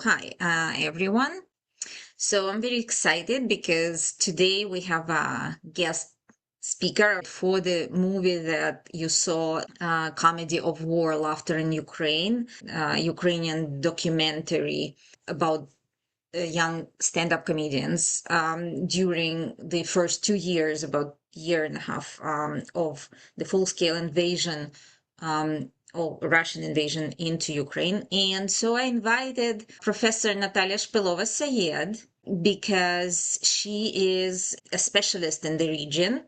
Hi, everyone. So I'm very excited because today we have a guest speaker for the movie that you saw, Comedy of War, Laughter in Ukraine, Ukrainian documentary about young stand-up comedians during the first 2 years, about year and a half of the full-scale invasion or Russian invasion into Ukraine. And so I invited Professor Nataliya Shpylova-Saeed because she is a specialist in the region.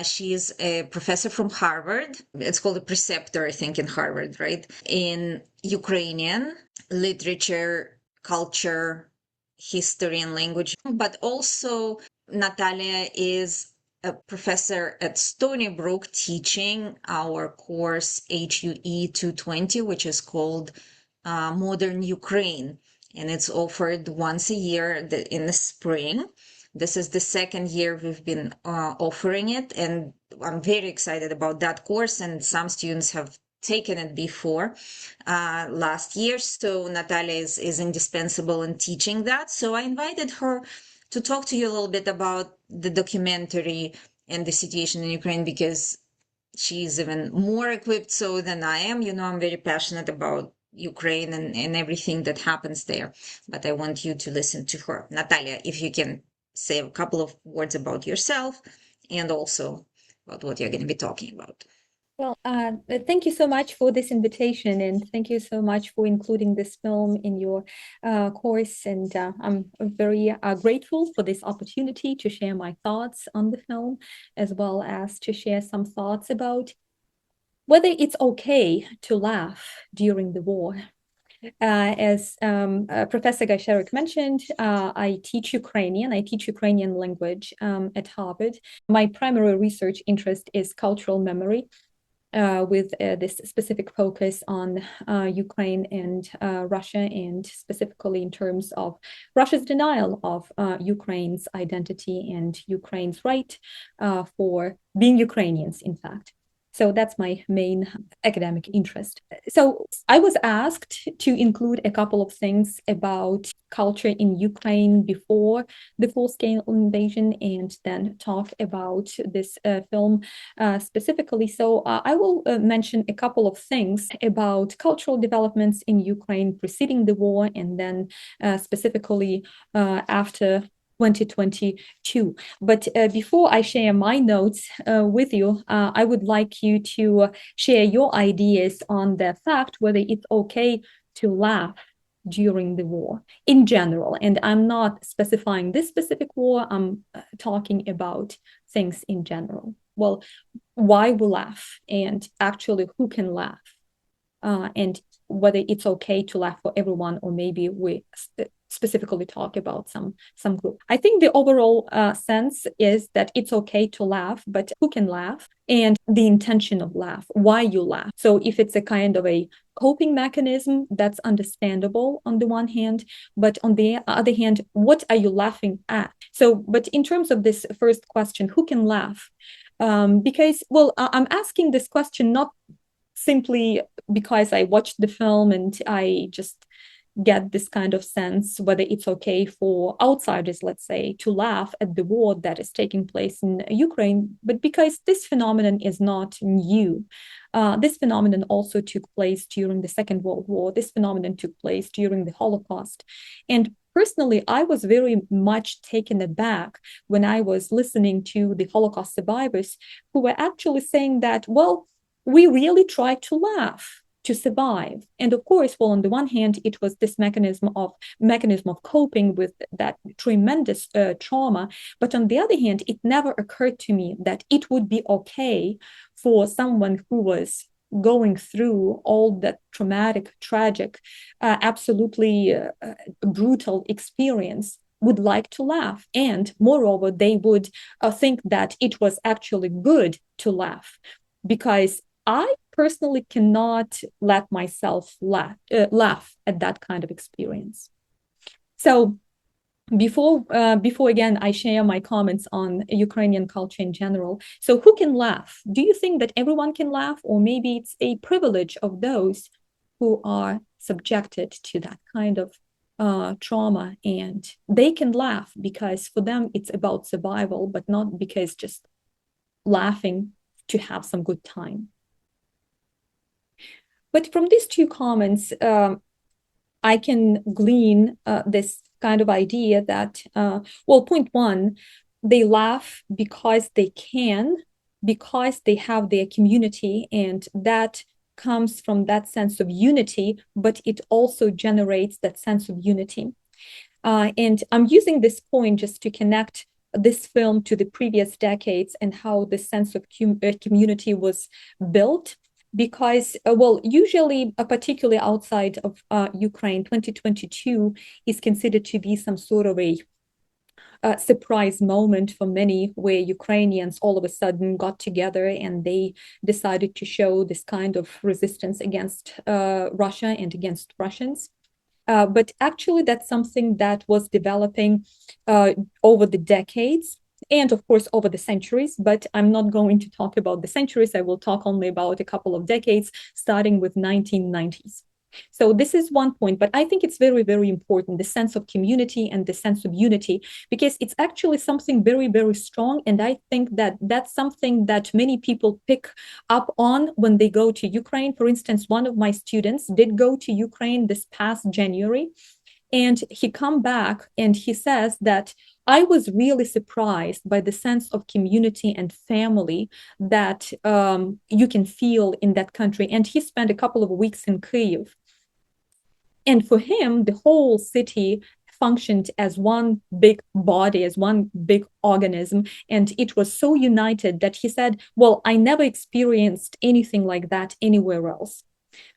She is a professor from Harvard. It's called a preceptor, I think, in Harvard, right? In Ukrainian literature, culture, history, and language. But also, Natalya is a professor at Stony Brook teaching our course HUE 220, which is called Modern Ukraine. And it's offered once a year in the spring. This is the second year we've been offering it, and I'm very excited about that course. And some students have taken it before last year. So Natalya is indispensable in teaching that. So I invited her to talk to you a little bit about the documentary and the situation in Ukraine because she's even more equipped so than I am. I'm very passionate about Ukraine and everything that happens there. But I want you to listen to her. Natalya, if you can say a couple of words about yourself and also about what you're going to be talking about. Well, thank you so much for this invitation, and thank you so much for including this film in your course. And I'm very grateful for this opportunity to share my thoughts on the film, as well as to share some thoughts about whether it's okay to laugh during the war. As Professor Gaisharik mentioned, I teach Ukrainian language at Harvard. My primary research interest is cultural memory, with this specific focus on Ukraine and Russia, and specifically in terms of Russia's denial of Ukraine's identity and Ukraine's right for being Ukrainians, in fact. So that's my main academic interest. So I was asked to include a couple of things about culture in Ukraine before the full-scale invasion, and then talk about this film specifically. So I will mention a couple of things about cultural developments in Ukraine preceding the war, and then specifically after 2022. But before I share my notes with you, I would like you to share your ideas on the fact whether it's okay to laugh during the war in general. And I'm not specifying this specific war, I'm talking about things in general. Well, why we laugh, and actually who can laugh, and whether it's okay to laugh for everyone, or maybe we specifically talk about some group. I think the overall sense is that it's okay to laugh, but who can laugh, and the intention of laugh, why you laugh. So if it's a kind of a coping mechanism, that's understandable on the one hand, but on the other hand, what are you laughing at? So, but in terms of this first question, who can laugh? Because, well, I'm asking this question not simply because I watched the film and I just get this kind of sense whether it's okay for outsiders, let's say, to laugh at the war that is taking place in Ukraine, but because this phenomenon is not new. This phenomenon also took place during the Second World War. This phenomenon took place during the Holocaust. And personally, I was very much taken aback when I was listening to the Holocaust survivors who were actually saying that, well, we really tried to laugh to survive. And of course, well, on the one hand, it was this mechanism of coping with that tremendous trauma. But on the other hand, it never occurred to me that it would be okay for someone who was going through all that traumatic, tragic, absolutely brutal experience would like to laugh. And moreover, they would think that it was actually good to laugh, because I personally cannot let myself laugh at that kind of experience. So before again I share my comments on Ukrainian culture in general, so who can laugh? Do you think that everyone can laugh, or maybe it's a privilege of those who are subjected to that kind of trauma, and they can laugh because for them it's about survival, but not because just laughing to have some good time. But from these two comments, I can glean this kind of idea that, well, point one, they laugh because they can, because they have their community, and that comes from that sense of unity, but it also generates that sense of unity. And I'm using this point just to connect this film to the previous decades and how the sense of community was built. Because, well, usually, particularly outside of Ukraine, 2022 is considered to be some sort of a surprise moment for many, where Ukrainians all of a sudden got together and they decided to show this kind of resistance against Russia and against Russians. But actually, that's something that was developing over the decades and, of course, over the centuries. But I'm not going to talk about the centuries. I will talk only about a couple of decades, starting with 1990s. So this is one point, but I think it's very, very important, the sense of community and the sense of unity, because it's actually something very, very strong. And I think that that's something that many people pick up on when they go to Ukraine. For instance, one of my students did go to Ukraine this past January, and he come back and he says that I was really surprised by the sense of community and family that you can feel in that country. And he spent a couple of weeks in Kyiv. And for him, the whole city functioned as one big body, as one big organism. And it was so united that he said, well, I never experienced anything like that anywhere else.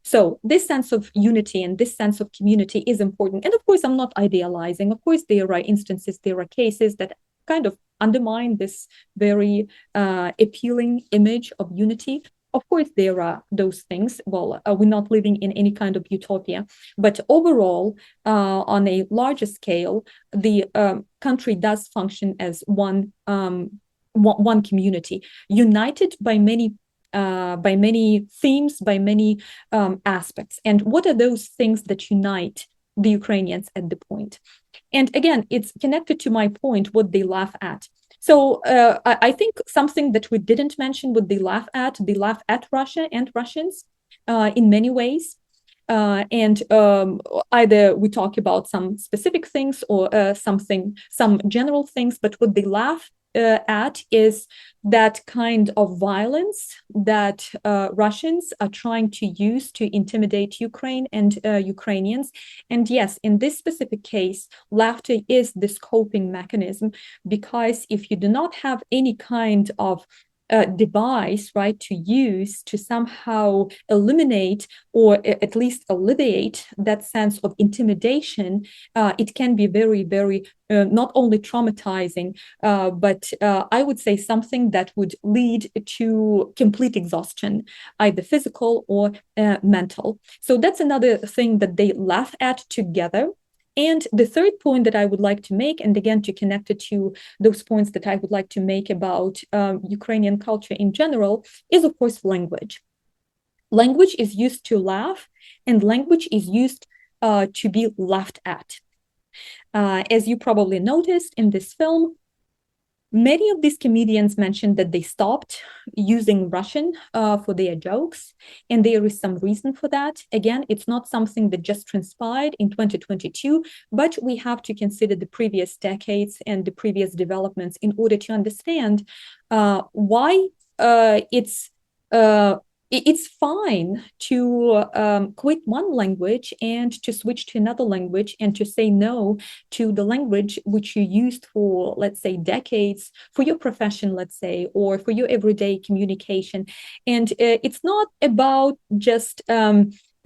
So this sense of unity and this sense of community is important. And of course, I'm not idealizing. Of course, there are instances, there are cases that kind of undermine this very appealing image of unity. Of course, there are those things. Well, we're not living in any kind of utopia. But overall, on a larger scale, the country does function as one community, united by many themes, by many aspects. And what are those things that unite the Ukrainians at the point? And again, it's connected to my point, what they laugh at. So I think something that we didn't mention, what they laugh at Russia and Russians in many ways. And either we talk about some specific things or some general things, but what they laugh at is that kind of violence that Russians are trying to use to intimidate Ukraine and Ukrainians. And yes, in this specific case, laughter is this coping mechanism, because if you do not have any kind of device, right, to use to somehow eliminate or at least alleviate that sense of intimidation, it can be very, very not only traumatizing, but I would say something that would lead to complete exhaustion, either physical or mental. So that's another thing that they laugh at together. And the third point that I would like to make, and again, to connect it to those points that I would like to make about Ukrainian culture in general, is, of course, language. Language is used to laugh, and language is used to be laughed at. As you probably noticed in this film, many of these comedians mentioned that they stopped using Russian for their jokes, and there is some reason for that. Again, it's not something that just transpired in 2022, but we have to consider the previous decades and the previous developments in order to understand why it's fine to quit one language and to switch to another language and to say no to the language which you used for, let's say, decades, for your profession, let's say, or for your everyday communication. And it's not about just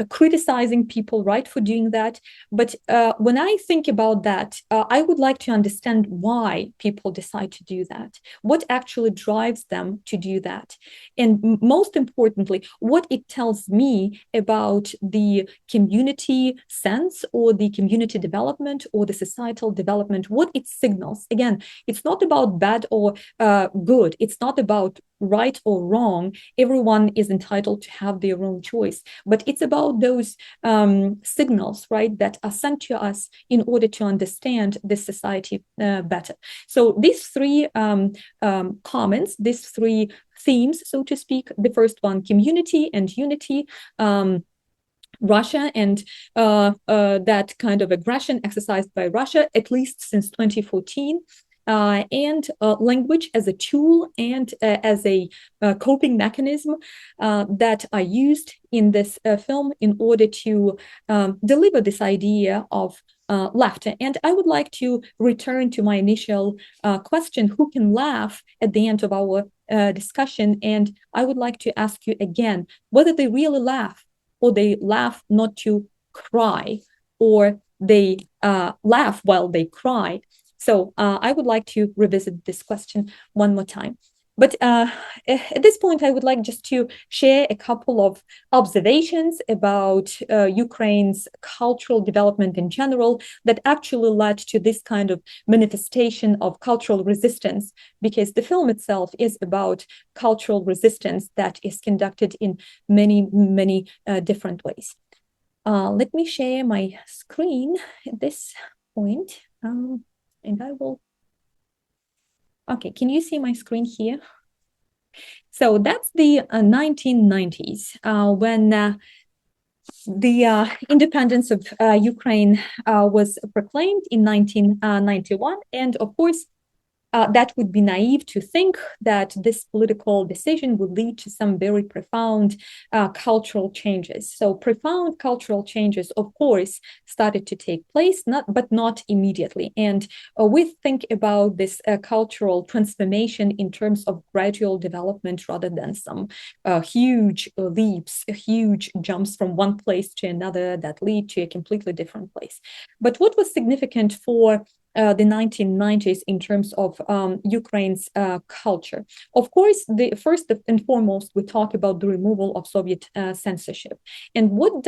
criticizing people, right, for doing that. But when I think about that, I would like to understand why people decide to do that. What actually drives them to do that? And most importantly, what it tells me about the community sense or the community development or the societal development, what it signals. Again, it's not about bad or good. It's not about right or wrong. Everyone is entitled to have their own choice. But it's about those signals, right, that are sent to us in order to understand this society better. So these three comments, these three themes, so to speak. The first one, community and unity. Russia and that kind of aggression exercised by Russia, at least since 2014. And language as a tool and as a coping mechanism that are used in this film in order to deliver this idea of laughter. And I would like to return to my initial question, who can laugh, at the end of our discussion. And I would like to ask you again, whether they really laugh, or they laugh not to cry, or they laugh while they cry. So I would like to revisit this question one more time. But at this point, I would like just to share a couple of observations about Ukraine's cultural development in general that actually led to this kind of manifestation of cultural resistance, because the film itself is about cultural resistance that is conducted in many, many different ways. Let me share my screen at this point, and I will. Okay, can you see my screen here? So that's the 1990s when the independence of Ukraine was proclaimed in 1991. And of course, that would be naive to think that this political decision would lead to some very profound cultural changes. So profound cultural changes, of course, started to take place, but not immediately. And we think about this cultural transformation in terms of gradual development rather than some huge leaps, huge jumps from one place to another that lead to a completely different place. But what was significant for the 1990s in terms of Ukraine's culture? Of course, the first and foremost, we talk about the removal of Soviet censorship. And what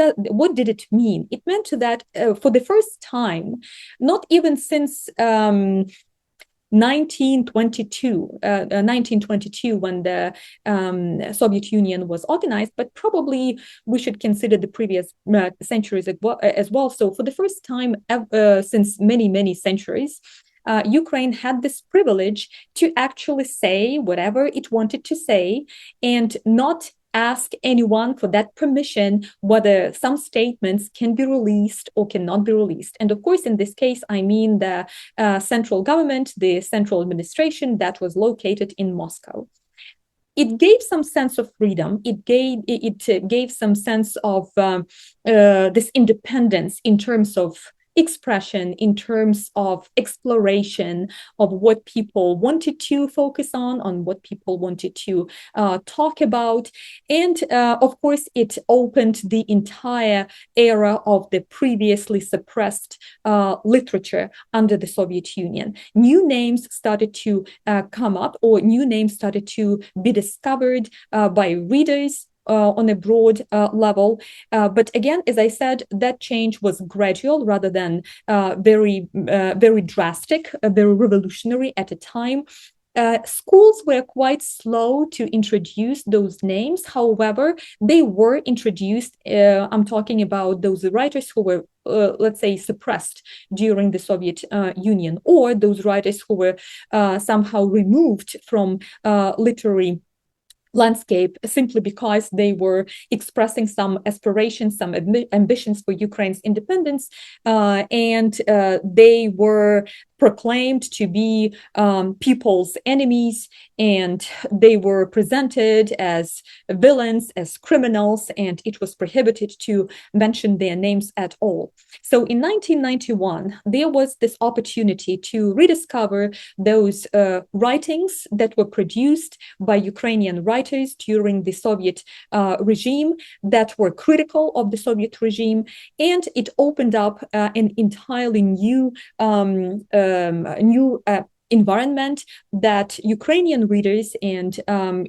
did it mean? It meant that for the first time, not even since 1922, when the Soviet Union was organized, but probably we should consider the previous centuries as well. So for the first time since many, many centuries, Ukraine had this privilege to actually say whatever it wanted to say and not ask anyone for that permission, whether some statements can be released or cannot be released. And of course, in this case, I mean the central government, the central administration that was located in Moscow. It gave some sense of freedom. It gave some sense of this independence in terms of expression, in terms of exploration of what people wanted to focus on what people wanted to talk about. And of course, it opened the entire era of the previously suppressed literature under the Soviet Union. New names started to come up, or new names started to be discovered by readers on a broad level. But again, as I said, that change was gradual rather than very drastic, very revolutionary at a time. Schools were quite slow to introduce those names. However, they were introduced. I'm talking about those writers who were, let's say, suppressed during the Soviet Union, or those writers who were somehow removed from literary landscape simply because they were expressing some aspirations, some ambitions for Ukraine's independence, and they were proclaimed to be people's enemies, and they were presented as villains, as criminals, and it was prohibited to mention their names at all. So in 1991, there was this opportunity to rediscover those writings that were produced by Ukrainian writers during the Soviet regime that were critical of the Soviet regime, and it opened up an entirely new environment that Ukrainian readers and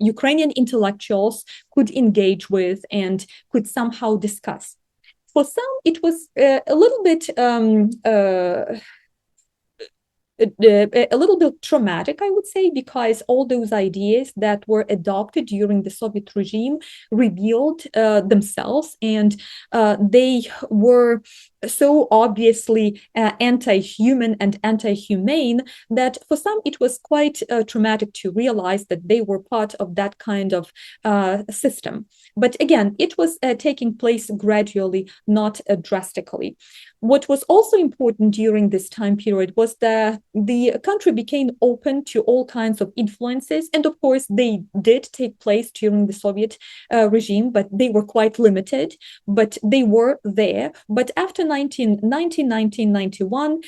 Ukrainian intellectuals could engage with and could somehow discuss. For some, it was a little bit a little bit traumatic, I would say, because all those ideas that were adopted during the Soviet regime revealed themselves, and they were so obviously anti-human and anti-humane that for some it was quite traumatic to realize that they were part of that kind of system. But again, it was taking place gradually, not drastically. What was also important during this time period was that the country became open to all kinds of influences. And of course, they did take place during the Soviet regime, but they were quite limited, but they were there. But after 1991,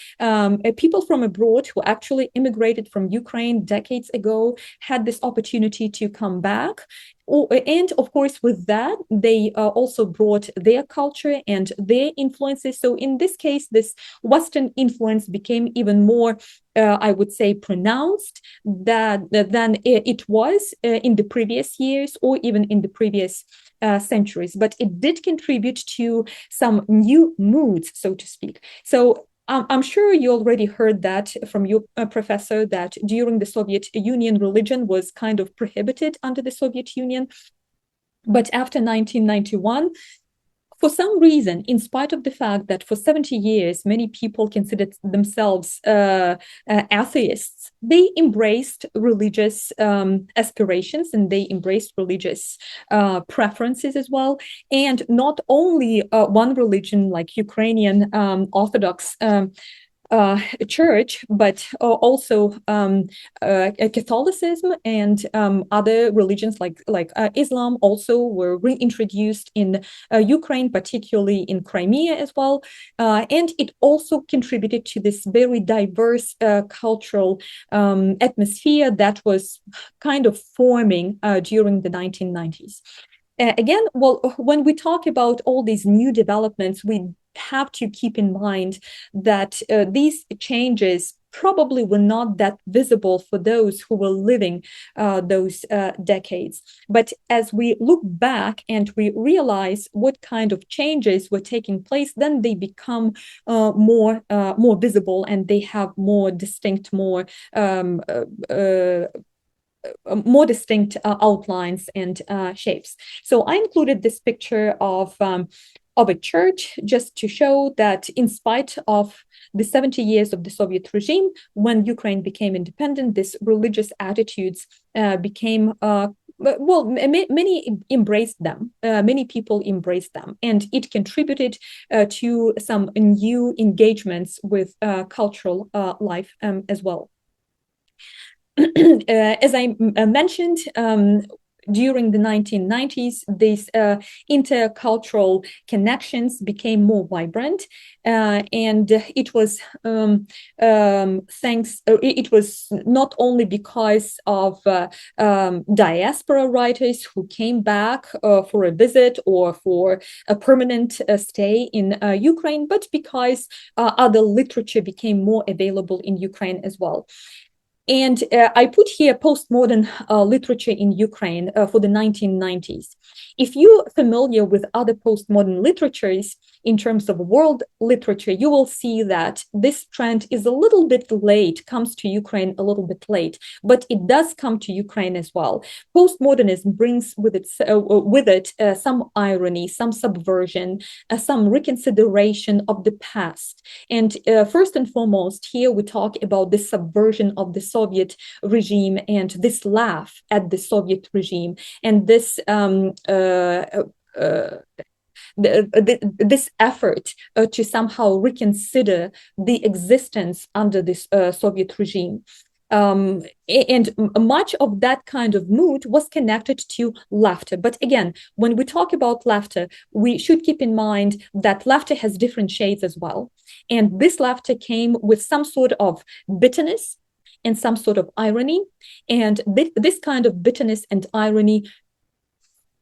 people from abroad who actually immigrated from Ukraine decades ago had this opportunity to come back. And of course, with that, they also brought their culture and their influences. So in this case, this Western influence became even more, I would say, pronounced than it was in the previous years or even in the previous centuries. But it did contribute to some new moods, so to speak. So I'm sure you already heard that from your professor, that during the Soviet Union, religion was kind of prohibited under the Soviet Union. But after 1991, for some reason, in spite of the fact that for 70 years, many people considered themselves atheists, they embraced religious aspirations and they embraced religious preferences as well. And not only one religion like Ukrainian Orthodox church, but also Catholicism and other religions like Islam also were reintroduced in Ukraine, particularly in Crimea as well. And it also contributed to this very diverse cultural atmosphere that was kind of forming during the 1990s. Again, well, when we talk about all these new developments, we have to keep in mind that these changes probably were not that visible for those who were living those decades. But as we look back and we realize what kind of changes were taking place, then they become more visible, and they have more distinct, more distinct outlines and shapes. So I included this picture of a church just to show that in spite of the 70 years of the Soviet regime, when Ukraine became independent, these religious attitudes became well, many embraced them. Many people embraced them, and it contributed to some new engagements with cultural life as well. As I mentioned, during the 1990s, these intercultural connections became more vibrant, and it was it was not only because of diaspora writers who came back for a visit or for a permanent stay in Ukraine, but because other literature became more available in Ukraine as well. And I put here postmodern literature in Ukraine for the 1990s. If you're familiar with other postmodern literatures in terms of world literature, you will see that this trend is a little bit late, comes to Ukraine a little bit late, but it does come to Ukraine as well. Postmodernism brings with it some irony, some subversion, some reconsideration of the past. And first and foremost, here we talk about the subversion of the Soviet regime and this laugh at the Soviet regime and this this effort to somehow reconsider the existence under this Soviet regime. And much of that kind of mood was connected to laughter. But again, when we talk about laughter, we should keep in mind that laughter has different shades as well. And this laughter came with some sort of bitterness and some sort of irony. And this kind of bitterness and irony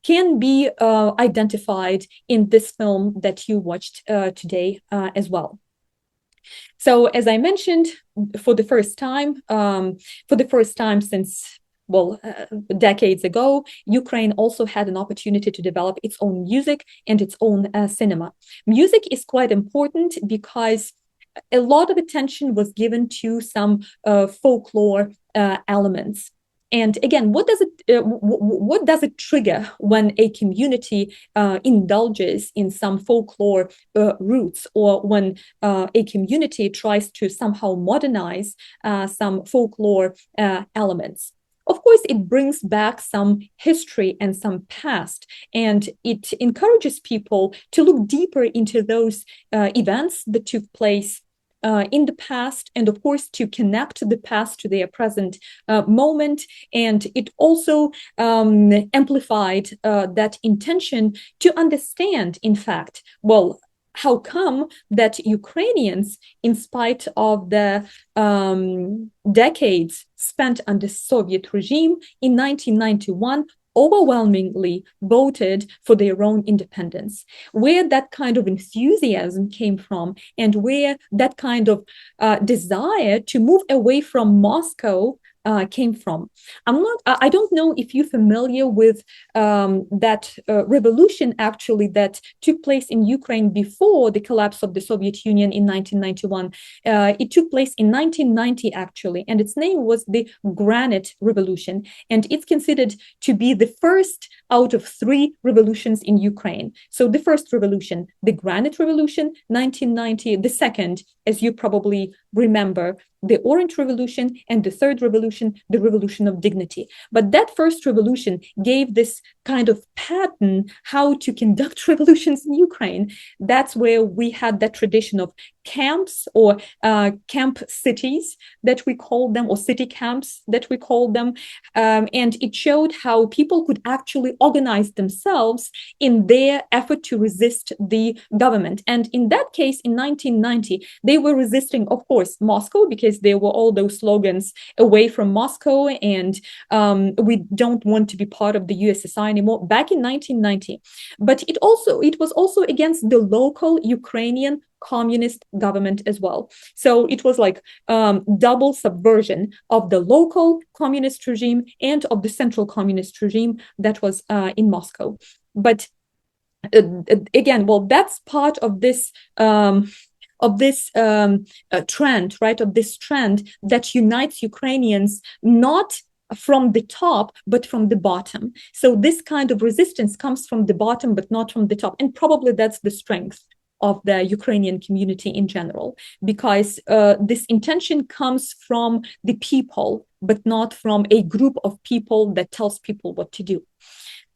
can be identified in this film that you watched today as well. So as I mentioned, for the first time since decades ago, Ukraine also had an opportunity to develop its own music and its own cinema. Music is quite important because a lot of attention was given to some folklore elements. And again, what does it trigger when a community indulges in some folklore roots, or when a community tries to somehow modernize some folklore elements? Of course, it brings back some history and some past, and it encourages people to look deeper into those events that took place in the past, and of course to connect the past to their present moment. And it also amplified that intention to understand, in fact, well, how come that Ukrainians, in spite of the decades spent under Soviet regime, in 1991 overwhelmingly voted for their own independence, where that kind of enthusiasm came from, and where that kind of desire to move away from Moscow came from. I don't know if you're familiar with that revolution actually that took place in Ukraine before the collapse of the Soviet Union in 1991. It took place in 1990 actually, and its name was the Granite Revolution, and it's considered to be the first out of three revolutions in Ukraine. So the first revolution, the Granite Revolution, 1990, the second, as you probably remember, the Orange Revolution, and the third revolution, the Revolution of Dignity. But that first revolution gave this kind of pattern how to conduct revolutions in Ukraine. That's where we had that tradition of camps, or camp cities that we call them, or city camps that we call them. And it showed how people could actually organize themselves in their effort to resist the government. And in that case, in 1990, they were resisting, of course, Moscow, because there were all those slogans away from Moscow, and we don't want to be part of the USSR anymore, back in 1990. But it was also against the local Ukrainian communist government as well. So it was like double subversion of the local communist regime and of the central communist regime that was in Moscow. But again, well, that's part of this trend, right? Of this trend that unites Ukrainians not from the top, but from the bottom. So this kind of resistance comes from the bottom, but not from the top. And probably that's the strength of the Ukrainian community in general, because this intention comes from the people, but not from a group of people that tells people what to do.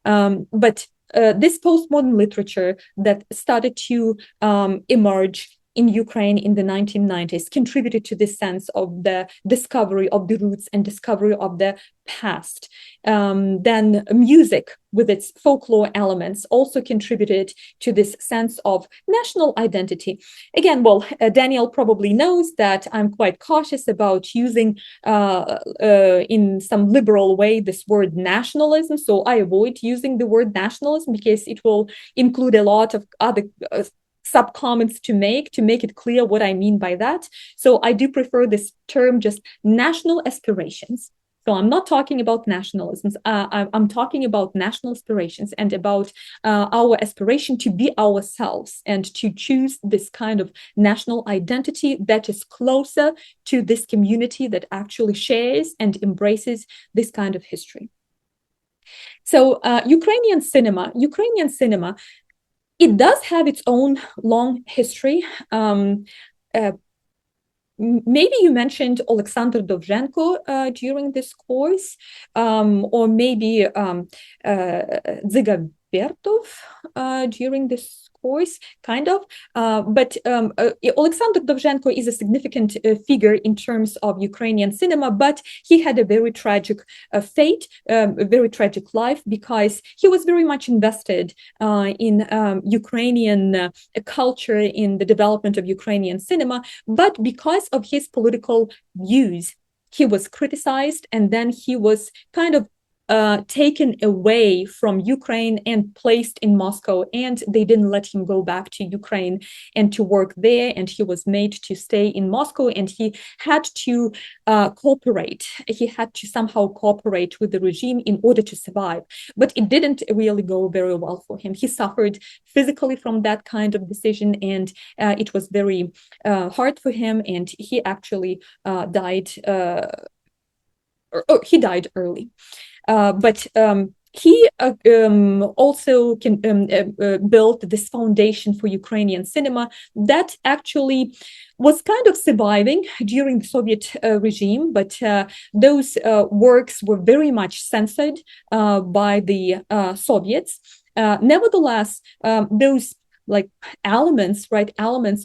But this postmodern literature that started to emerge in Ukraine in the 1990s contributed to this sense of the discovery of the roots and discovery of the past. Then music with its folklore elements also contributed to this sense of national identity. Again, well, Daniel probably knows that I'm quite cautious about using in some liberal way this word nationalism. So I avoid using the word nationalism because it will include a lot of other sub-comments to make it clear what I mean by that. So I do prefer this term, just national aspirations. So I'm not talking about nationalisms. I'm talking about national aspirations and about our aspiration to be ourselves and to choose this kind of national identity that is closer to this community that actually shares and embraces this kind of history. So Ukrainian cinema, it does have its own long history. Maybe you mentioned Alexander Dovzhenko during this course, or maybe Dziga Vertov during this course, kind of. But Alexander Dovzhenko is a significant figure in terms of Ukrainian cinema, but he had a very tragic fate, a very tragic life, because he was very much invested in Ukrainian culture, in the development of Ukrainian cinema, but because of his political views, he was criticized, and then he was kind of taken away from Ukraine and placed in Moscow, and they didn't let him go back to Ukraine and to work there, and he was made to stay in Moscow, and he had to cooperate. He had to somehow cooperate with the regime in order to survive. But it didn't really go very well for him. He suffered physically from that kind of decision, and it was very hard for him, and he actually died. He died early. But he also built this foundation for Ukrainian cinema that actually was kind of surviving during the Soviet regime, but those works were very much censored by the Soviets. Nevertheless, those like elements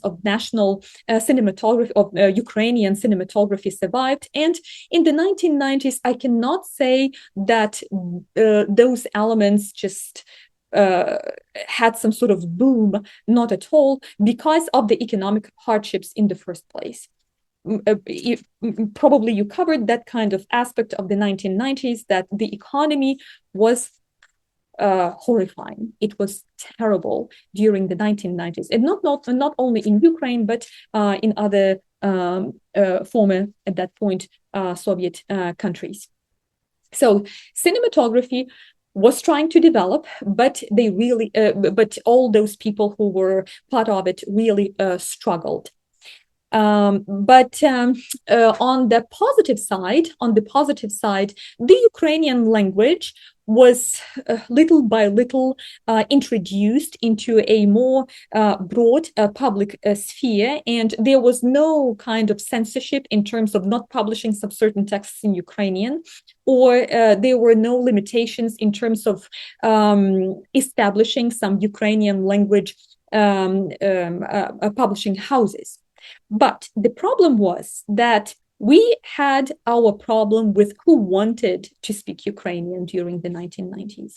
of national cinematography, of Ukrainian cinematography survived. And in the 1990s, I cannot say that those elements just had some sort of boom, not at all, because of the economic hardships in the first place. Probably you covered that kind of aspect of the 1990s, that the economy was horrifying. It was terrible during the 1990s, and not only in Ukraine, but in other former, at that point, Soviet countries. So cinematography was trying to develop, but but all those people who were part of it really struggled. But on the positive side, the Ukrainian language was little by little introduced into a more broad public sphere, and there was no kind of censorship in terms of not publishing some certain texts in Ukrainian, or there were no limitations in terms of establishing some Ukrainian language publishing houses. But the problem was that we had our problem with who wanted to speak Ukrainian during the 1990s.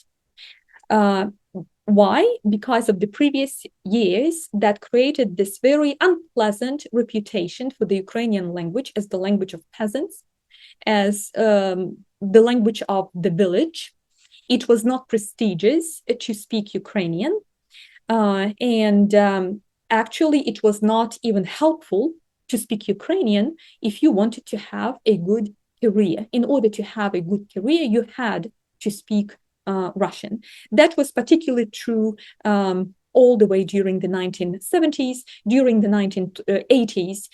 Why? Because of the previous years that created this very unpleasant reputation for the Ukrainian language as the language of peasants, as the language of the village. It was not prestigious to speak Ukrainian. Actually, it was not even helpful to speak Ukrainian if you wanted to have a good career. In order to have a good career, you had to speak Russian. That was particularly true all the way during the 1970s. During the 1980s,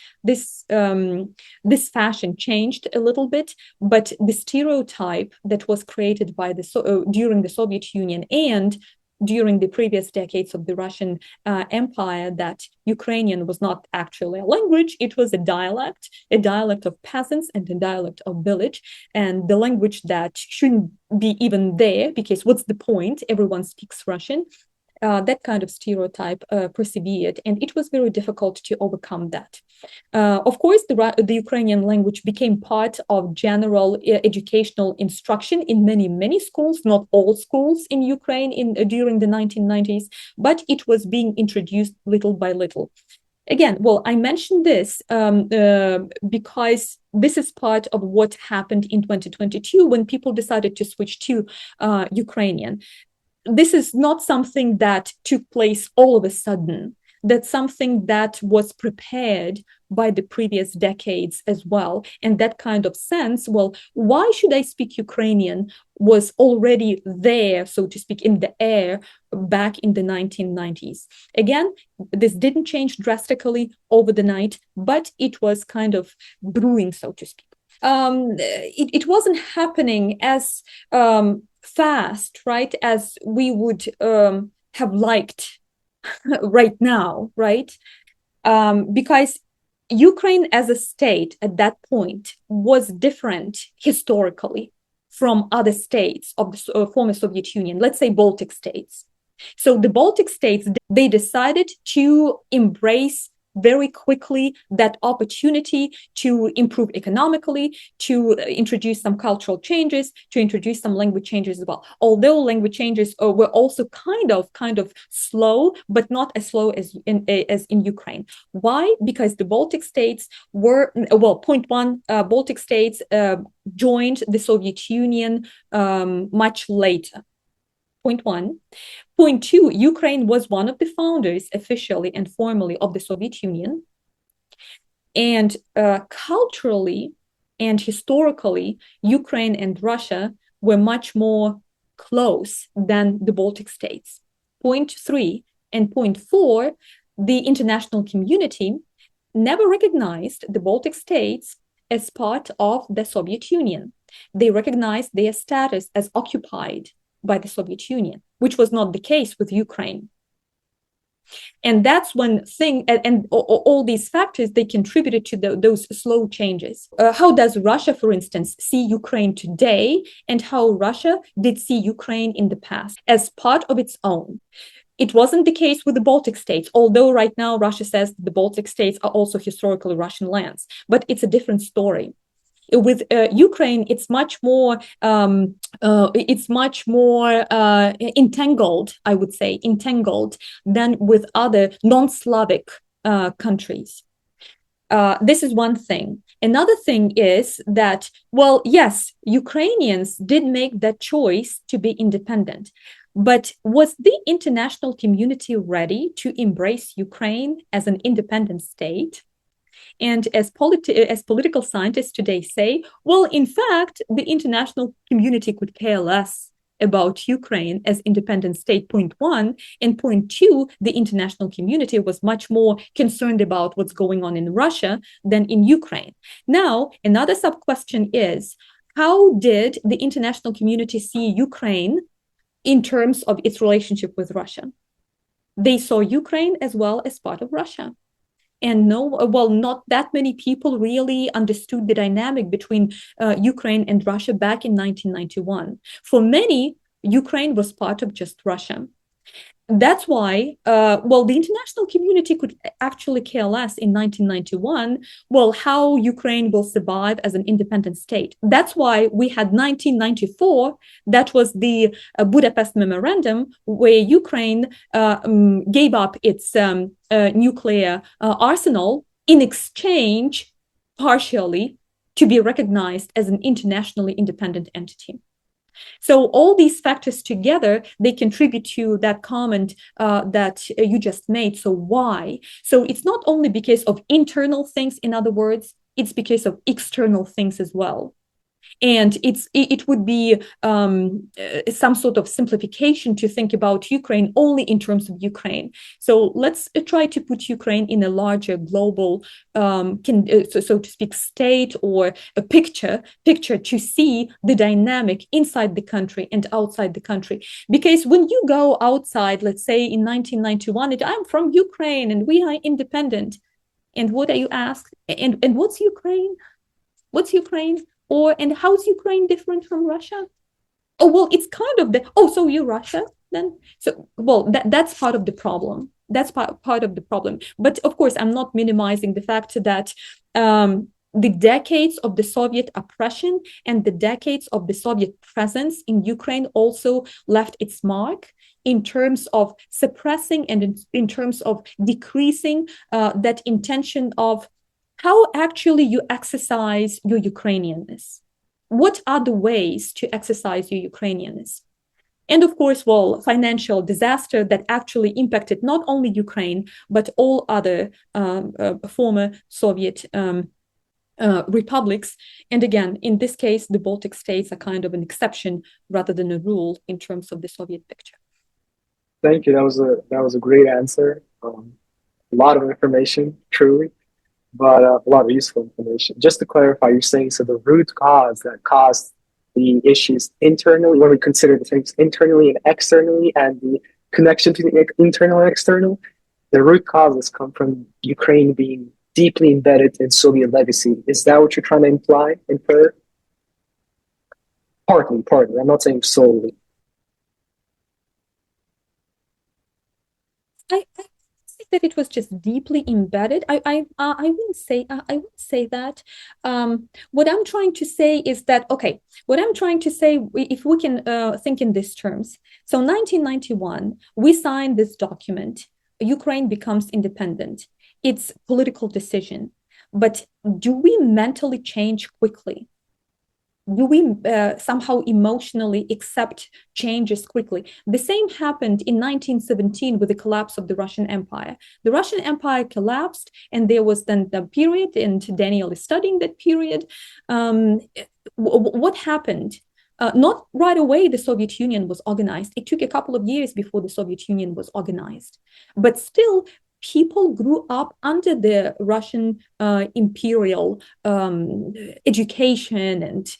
this fashion changed a little bit, but the stereotype that was created by during the Soviet Union and during the previous decades of the Russian Empire, that Ukrainian was not actually a language, it was a dialect of peasants and a dialect of village, and the language that shouldn't be even there, because what's the point? Everyone speaks Russian. That kind of stereotype persevered, and it was very difficult to overcome that. Of course, the Ukrainian language became part of general educational instruction in many schools, not all schools in Ukraine during the 1990s, but it was being introduced little by little. Again, well, I mentioned this because this is part of what happened in 2022 when people decided to switch to Ukrainian. This is not something that took place all of a sudden. That's something that was prepared by the previous decades as well. And that kind of sense, well, why should I speak Ukrainian, was already there, so to speak, in the air back in the 1990s. Again, this didn't change drastically over the night, but it was kind of brewing, so to speak. It wasn't happening as fast, right, as we would have liked right now, right? Because Ukraine as a state at that point was different historically from other states of the former Soviet Union, let's say Baltic states. So the Baltic states, they decided to embrace very quickly that opportunity to improve economically, to introduce some cultural changes, to introduce some language changes as well. Although language changes were also kind of slow, but not as slow as in Ukraine. Why? Because the Baltic states were, well, point one, Baltic states joined the Soviet Union much later. Point one. Point two, Ukraine was one of the founders officially and formally of the Soviet Union. And culturally and historically, Ukraine and Russia were much more close than the Baltic states. Point three and point four, the international community never recognized the Baltic states as part of the Soviet Union. They recognized their status as occupied by the Soviet Union, which was not the case with Ukraine. And that's one thing, and all these factors, they contributed to those slow changes. How does Russia, for instance, see Ukraine today, and how Russia did see Ukraine in the past as part of its own? It wasn't the case with the Baltic states, although right now Russia says the Baltic states are also historically Russian lands, but it's a different story. With Ukraine, it's much more entangled, I would say, than with other non-Slavic countries. This is one thing. Another thing is that, well, yes, Ukrainians did make that choice to be independent, but was the international community ready to embrace Ukraine as an independent state? And as political scientists today say, well, in fact, the international community could care less about Ukraine as independent state, point one, and point two, the international community was much more concerned about what's going on in Russia than in Ukraine. Now, another sub-question is, how did the international community see Ukraine in terms of its relationship with Russia? They saw Ukraine as well as part of Russia. And not that many people really understood the dynamic between Ukraine and Russia back in 1991. For many, Ukraine was part of just Russia. That's why, the international community could actually care less in 1991, how Ukraine will survive as an independent state. That's why we had 1994, that was the Budapest Memorandum, where Ukraine gave up its nuclear arsenal in exchange, partially, to be recognized as an internationally independent entity. So all these factors together, they contribute to that comment that you just made. So why? So it's not only because of internal things, in other words, it's because of external things as well. And it would be some sort of simplification to think about Ukraine only in terms of Ukraine. So let's try to put Ukraine in a larger global, so to speak, state or a picture to see the dynamic inside the country and outside the country. Because when you go outside, let's say in 1991, I'm from Ukraine and we are independent. And what are you asked? And what's Ukraine? What's Ukraine? And how's Ukraine different from Russia? Oh, well, it's kind of so you're Russia then? So, that's part of the problem. That's part of the problem. But of course, I'm not minimizing the fact that the decades of the Soviet oppression and the decades of the Soviet presence in Ukraine also left its mark in terms of suppressing and in terms of decreasing that intention of how actually you exercise your Ukrainianness. What are the ways to exercise your Ukrainianness? And of course, financial disaster that actually impacted not only Ukraine, but all other former Soviet republics. And again, in this case, the Baltic states are kind of an exception rather than a rule in terms of the Soviet picture. Thank you. That was a great answer. A lot of information, truly. But a lot of useful information. Just to clarify, you're saying so the root cause that caused the issues internally, when we consider the things internally and externally, and the connection to the internal and external, the root causes come from Ukraine being deeply embedded in Soviet legacy. Is that what you're trying to infer? Partly. I'm not saying solely. I that it was just deeply embedded. I wouldn't say that. What I'm trying to say is that, okay, what I'm trying to say, if we can think in these terms. So 1991, we signed this document. Ukraine becomes independent. It's a political decision. But do we mentally change quickly? Do we somehow emotionally accept changes quickly? The same happened in 1917 with the collapse of the Russian Empire. The Russian Empire collapsed, and there was then the period, and Daniel is studying that period. What happened? Not right away the Soviet Union was organized. It took a couple of years before the Soviet Union was organized. But still, people grew up under the Russian imperial education and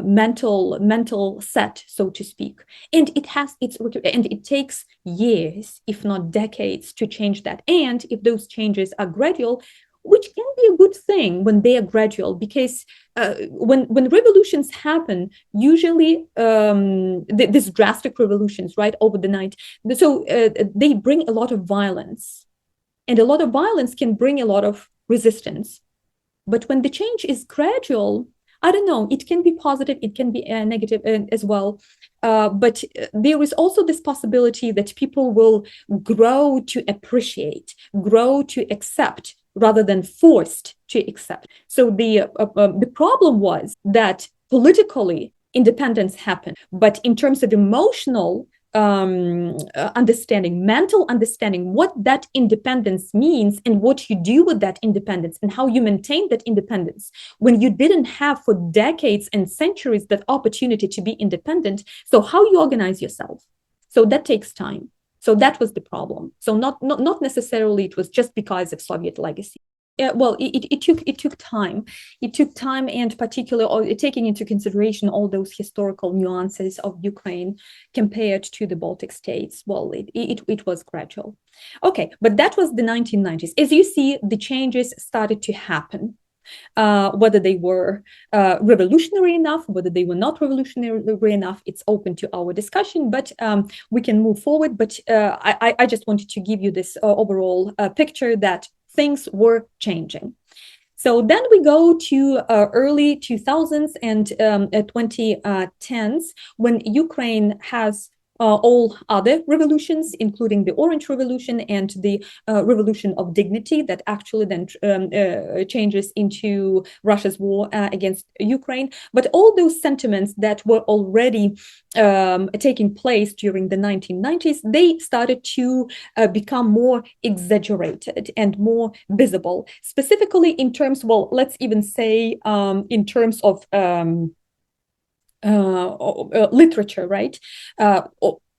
mental set, so to speak. And it takes years, if not decades, to change that. And if those changes are gradual, which can be a good thing when they are gradual, because when revolutions happen, usually these drastic revolutions, right, over the night, so they bring a lot of violence. And a lot of violence can bring a lot of resistance. But when the change is gradual, I don't know, it can be positive, it can be negative as well. But there is also this possibility that people will grow to appreciate, grow to accept, rather than forced to accept. So the problem was that politically independence happened, but in terms of emotional understanding, mental understanding, what that independence means and what you do with that independence and how you maintain that independence when you didn't have for decades and centuries that opportunity to be independent. So how you organize yourself. So that takes time. So that was the problem. So not necessarily it was just because of Soviet legacy. Well, it took time. It took time, and particularly taking into consideration all those historical nuances of Ukraine compared to the Baltic states. Well, it was gradual. Okay, but that was the 1990s. As you see, the changes started to happen. Whether they were revolutionary enough, whether they were not revolutionary enough, it's open to our discussion, but we can move forward. But I just wanted to give you this overall picture that things were changing. So then we go to early 2000s and 2010s, when Ukraine has all other revolutions, including the Orange Revolution and the Revolution of Dignity that actually then changes into Russia's war against Ukraine. But all those sentiments that were already taking place during the 1990s, they started to become more exaggerated and more visible, specifically in terms, well, let's even say in terms of literature, right?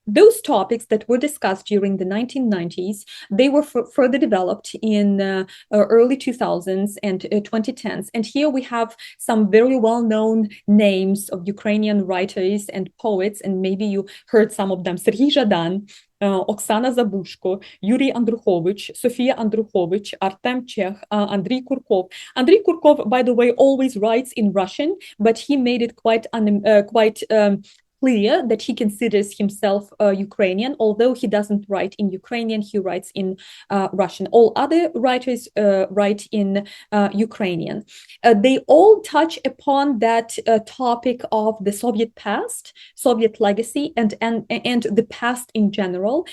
Those topics that were discussed during the 1990s, they were further developed in early 2000s and 2010s. And here we have some very well-known names of Ukrainian writers and poets, and maybe you heard some of them: Serhiy Zhadan, Oksana Zabushko, Yuriy Andrukhovych, Sofia Andrukhovych, Artem Chekh, Andrei Kurkov. Andrei Kurkov, by the way, always writes in Russian, but he made it quite clear that he considers himself Ukrainian, although he doesn't write in Ukrainian, he writes in Russian. All other writers write in Ukrainian. They all touch upon that topic of the Soviet past, Soviet legacy, and the past in general.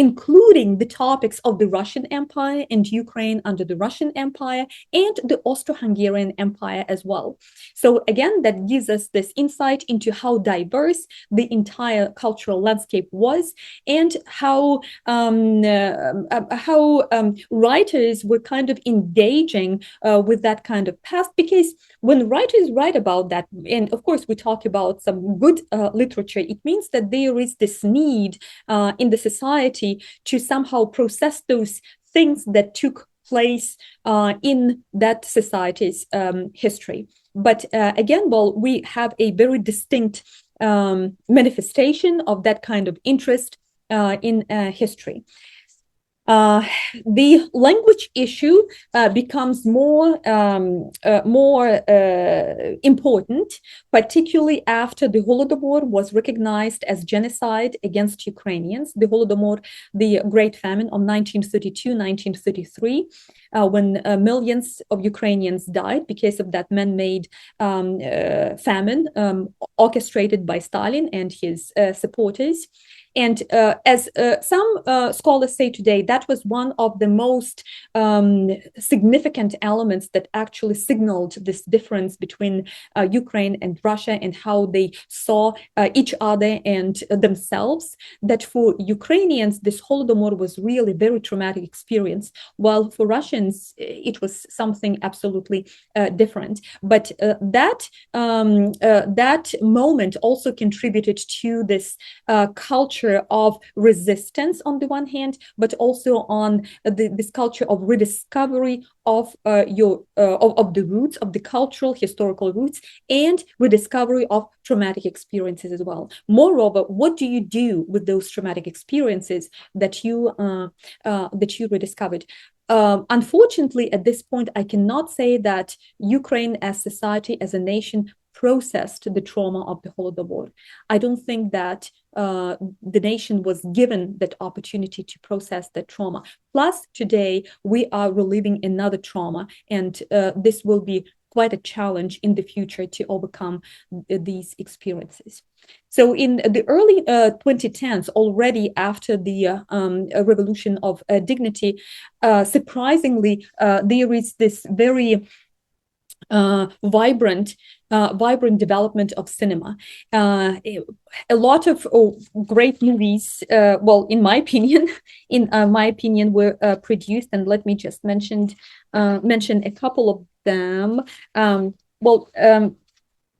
Including the topics of the Russian Empire and Ukraine under the Russian Empire and the Austro-Hungarian Empire as well. So again, that gives us this insight into how diverse the entire cultural landscape was, and how writers were kind of engaging with that kind of past. Because when writers write about that, and of course we talk about some good literature, it means that there is this need in the society to somehow process those things that took place in that society's history. But again, well, we have a very distinct manifestation of that kind of interest in history. the language issue becomes more important, particularly after the Holodomor was recognized as genocide against Ukrainians. The Holodomor, the Great Famine of 1932-1933, when millions of Ukrainians died because of that man-made famine orchestrated by Stalin and his supporters. And as some scholars say today, that was one of the most significant elements that actually signaled this difference between Ukraine and Russia and how they saw each other and themselves. That for Ukrainians, this Holodomor was really a very traumatic experience, while for Russians, it was something absolutely different. But that moment also contributed to this culture of resistance on the one hand, but also on this culture of rediscovery of the roots, of the cultural, historical roots, and rediscovery of traumatic experiences as well. Moreover, what do you do with those traumatic experiences that you rediscovered? Unfortunately, at this point, I cannot say that Ukraine as society, as a nation, processed the trauma of the Holodomor. I don't think that the nation was given that opportunity to process that trauma. Plus, today, we are reliving another trauma, and this will be quite a challenge in the future to overcome these experiences. So in the early 2010s, already after the revolution of dignity, surprisingly, there is this very vibrant development of cinema. A lot of great movies, well, in my opinion, were produced, and let me just mention a couple of them.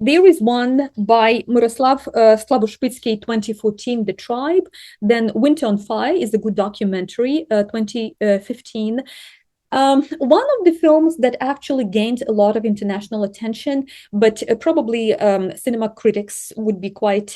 There is one by Miroslav Slaboshpitsky, 2014, The Tribe. Then Winter on Fire is a good documentary, 2015. One of the films that actually gained a lot of international attention, but probably cinema critics would be quite,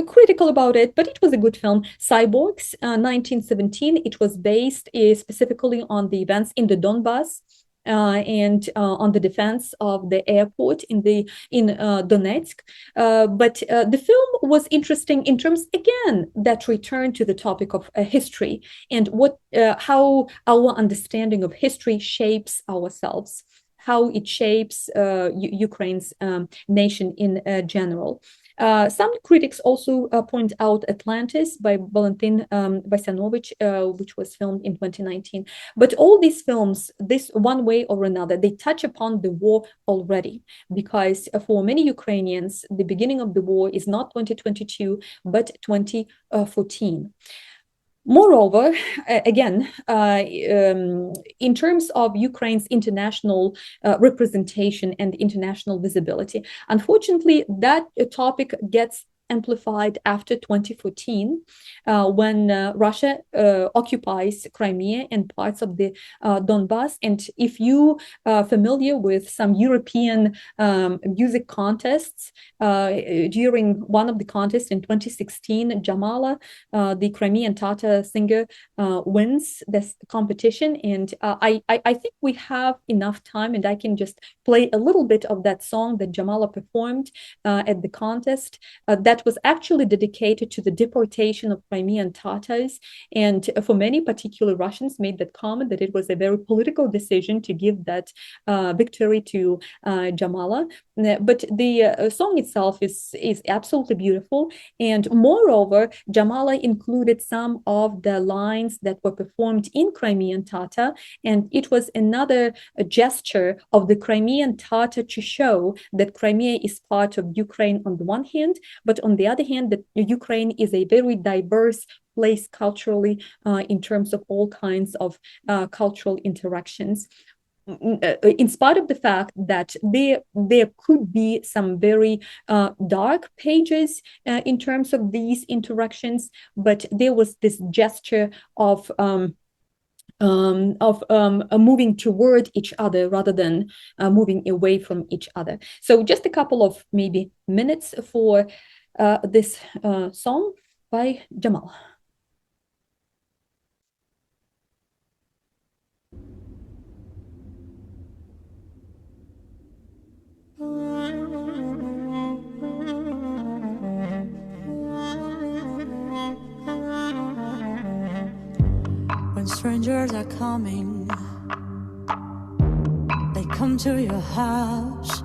critical about it, but it was a good film. Cyborgs, 1917. It was based specifically on the events in the Donbass. And on the defense of the airport in Donetsk. But the film was interesting in terms, again, that return to the topic of history and how our understanding of history shapes ourselves, how it shapes Ukraine's nation in general. Some critics also point out Atlantis by Valentin Vasyanovich, which was filmed in 2019. But all these films, this one way or another, they touch upon the war already, because for many Ukrainians, the beginning of the war is not 2022, but 2014. Moreover, again, in terms of Ukraine's international representation and international visibility, unfortunately, that topic gets amplified after 2014, when Russia occupies Crimea and parts of the Donbass. And if you are familiar with some European music contests, during one of the contests in 2016, Jamala, the Crimean Tatar singer, wins this competition. And I think we have enough time, and I can just play a little bit of that song that Jamala performed at the contest. That was actually dedicated to the deportation of Crimean Tatars. And for many, particular Russians, made that comment that it was a very political decision to give that victory to Jamala. But the song itself is absolutely beautiful. And moreover, Jamala included some of the lines that were performed in Crimean Tatar. And it was another gesture of the Crimean Tatar to show that Crimea is part of Ukraine on the one hand, but on the other hand, that Ukraine is a very diverse place culturally in terms of all kinds of cultural interactions. In spite of the fact that there could be some very dark pages in terms of these interactions, but there was this gesture of moving toward each other rather than moving away from each other. So just a couple of maybe minutes for this song by Jamal. Strangers are coming. They come to your house.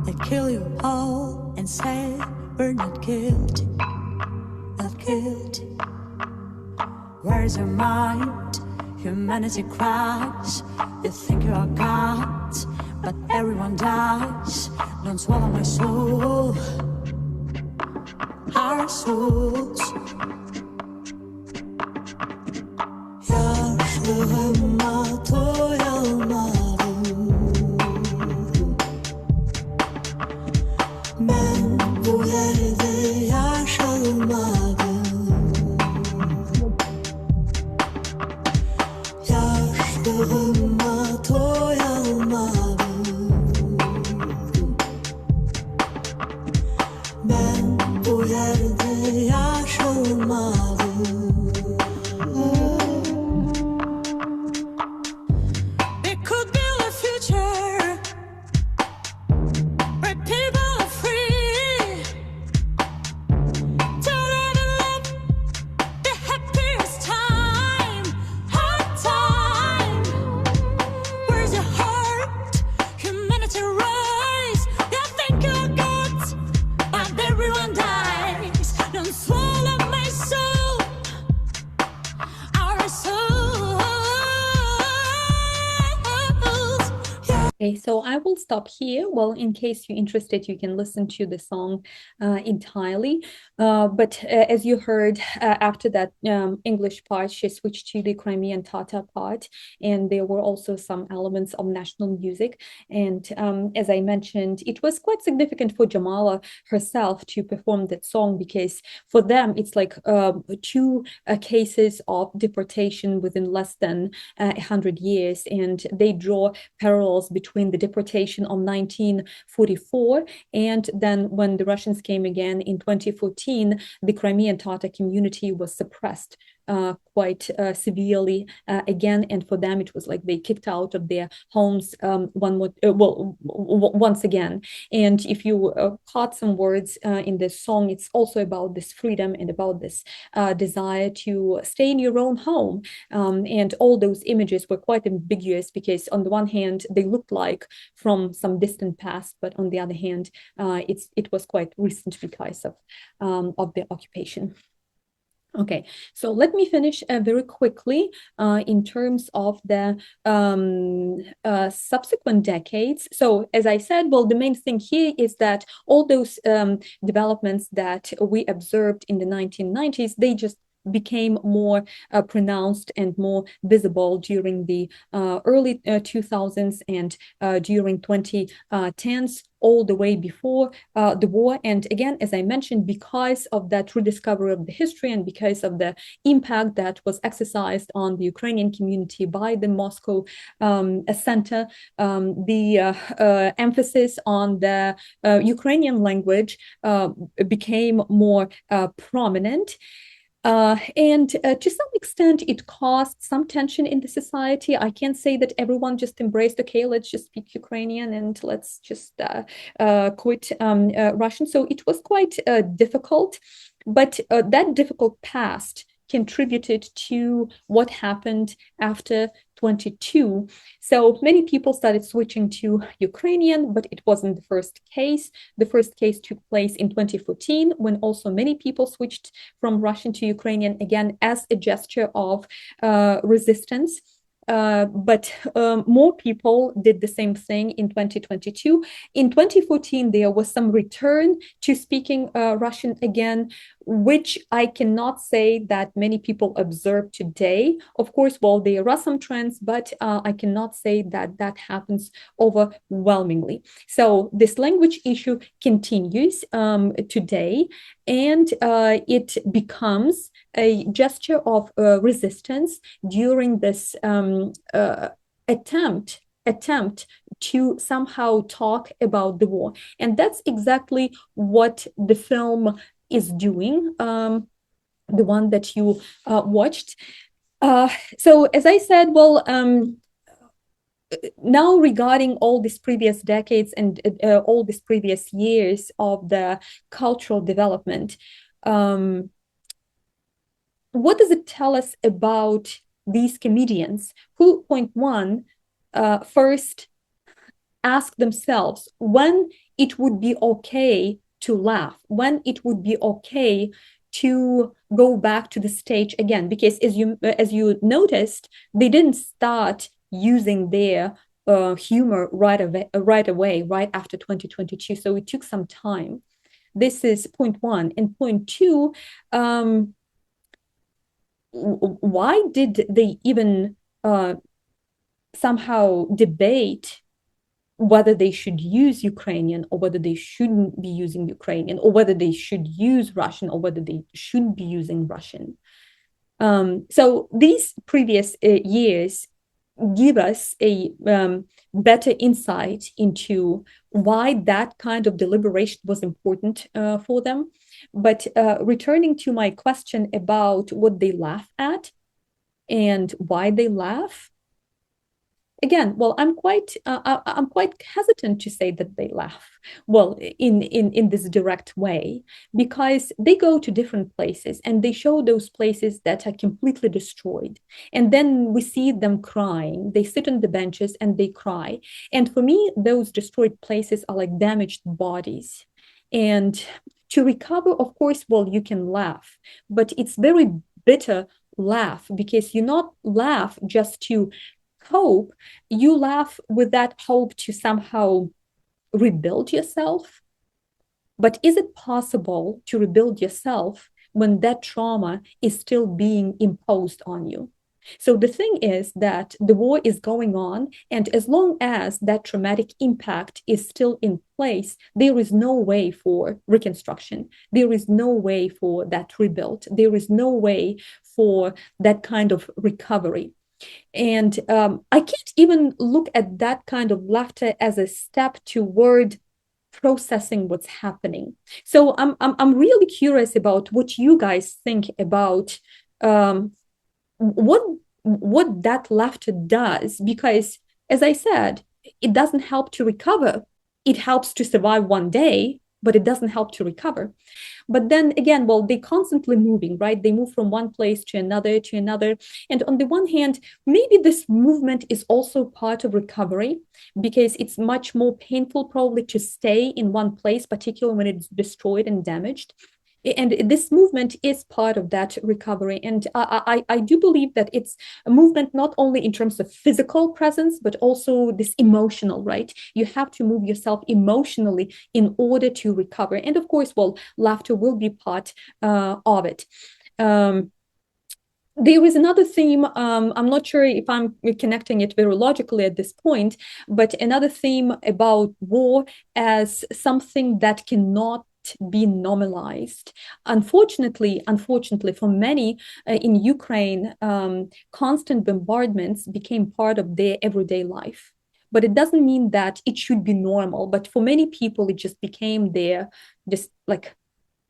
They kill you all and say we're not guilty, not guilty. Where's your mind? Humanity cries. You think you are gods, but everyone dies. Don't swallow my soul, our souls. Okay, so I will stop here. Well, in case you're interested, you can listen to the song entirely. But as you heard, after that English part, she switched to the Crimean Tatar part, and there were also some elements of national music. And as I mentioned, it was quite significant for Jamala herself to perform that song, because for them, it's like two cases of deportation within less than 100 years, and they draw parallels between the deportation of 1944 and then when the Russians came again in 2014, the Crimean Tatar community was suppressed quite severely again, and for them it was like they kicked out of their homes once again. And if you caught some words in this song, it's also about this freedom and about this desire to stay in your own home. And all those images were quite ambiguous, because on the one hand they looked like from some distant past, but on the other hand it was quite recent because of the occupation. Okay, so let me finish very quickly in terms of the subsequent decades. So as I said, well, the main thing here is that all those developments that we observed in the 1990s, they just became more pronounced and more visible during the early 2000s and during 2010s, all the way before the war. And again, as I mentioned, because of that rediscovery of the history and because of the impact that was exercised on the Ukrainian community by the Moscow Center, the emphasis on the Ukrainian language became more prominent. And to some extent, it caused some tension in the society. I can't say that everyone just embraced, okay, let's just speak Ukrainian and let's just quit Russian. So it was quite difficult, but that difficult past contributed to what happened after 22. So many people started switching to Ukrainian, but it wasn't the first case. The first case took place in 2014, when also many people switched from Russian to Ukrainian, again, as a gesture of resistance. But more people did the same thing in 2022. In 2014, there was some return to speaking Russian again, which I cannot say that many people observe today. Of course, well, there are some trends, but I cannot say that that happens overwhelmingly. So this language issue continues today, and it becomes a gesture of resistance during this attempt to somehow talk about the war. And that's exactly what the film is doing, the one that you watched. So as I said, well, now regarding all these previous decades and all these previous years of the cultural development, what does it tell us about these comedians who, point one, first ask themselves when it would be okay to laugh, when it would be okay to go back to the stage again? Because as you noticed, they didn't start using their humor right away, right after 2022. So it took some time. This is point one. And point two, why did they even somehow debate whether they should use Ukrainian or whether they shouldn't be using Ukrainian, or whether they should use Russian or whether they shouldn't be using Russian? So these previous years give us a better insight into why that kind of deliberation was important for them. But returning to my question about what they laugh at and why they laugh, again, well, I'm quite hesitant to say that they laugh, well, in this direct way, because they go to different places and they show those places that are completely destroyed, and then we see them crying. They sit on the benches and they cry, and for me, those destroyed places are like damaged bodies. And to recover, of course, well, you can laugh, but it's very bitter laugh, because you not laugh just to hope, you laugh with that hope to somehow rebuild yourself. But is it possible to rebuild yourself when that trauma is still being imposed on you? So the thing is that the war is going on, and as long as that traumatic impact is still in place, there is no way for reconstruction. There is no way for that rebuild. There is no way for that kind of recovery. And I can't even look at that kind of laughter as a step toward processing what's happening. So I'm really curious about what you guys think about what that laughter does, because, as I said, it doesn't help to recover. It helps to survive one day, but it doesn't help to recover. But then again, well, they're constantly moving, right? They move from one place to another to another. And on the one hand, maybe this movement is also part of recovery, because it's much more painful probably to stay in one place, particularly when it's destroyed and damaged. And this movement is part of that recovery. And I do believe that it's a movement not only in terms of physical presence, but also this emotional, right? You have to move yourself emotionally in order to recover. And of course, well, laughter will be part of it. There is another theme, I'm not sure if I'm connecting it very logically at this point, but another theme about war as something that cannot be normalized. Unfortunately, for many in Ukraine, constant bombardments became part of their everyday life. But it doesn't mean that it should be normal. But for many people, it just became their, just like,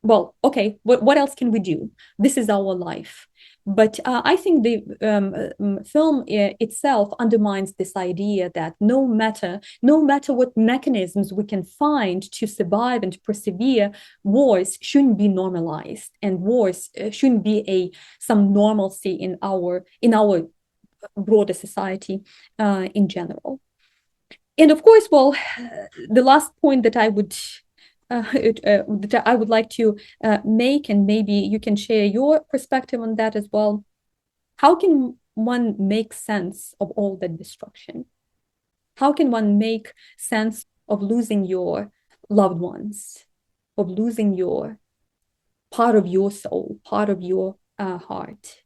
well, okay, what else can we do? This is our life. But I think the film itself undermines this idea that no matter what mechanisms we can find to survive and persevere, wars shouldn't be normalized, and wars shouldn't be some normalcy in our broader society in general. And of course, well, the last point that I would like to make, and maybe you can share your perspective on that as well. How can one make sense of all that destruction? How can one make sense of losing your loved ones, of losing your part of your soul, part of your heart?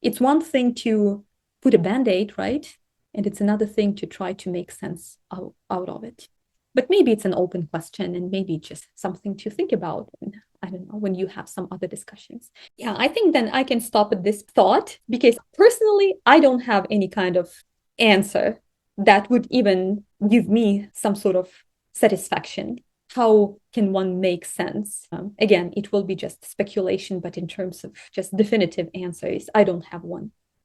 It's one thing to put a band-aid, right? And it's another thing to try to make sense out of it. But maybe it's an open question, and maybe just something to think about when, I don't know, when you have some other discussions. Yeah, I think then I can stop at this thought, because personally, I don't have any kind of answer that would even give me some sort of satisfaction. How can one make sense? Again, it will be just speculation, but in terms of just definitive answers, I don't have one.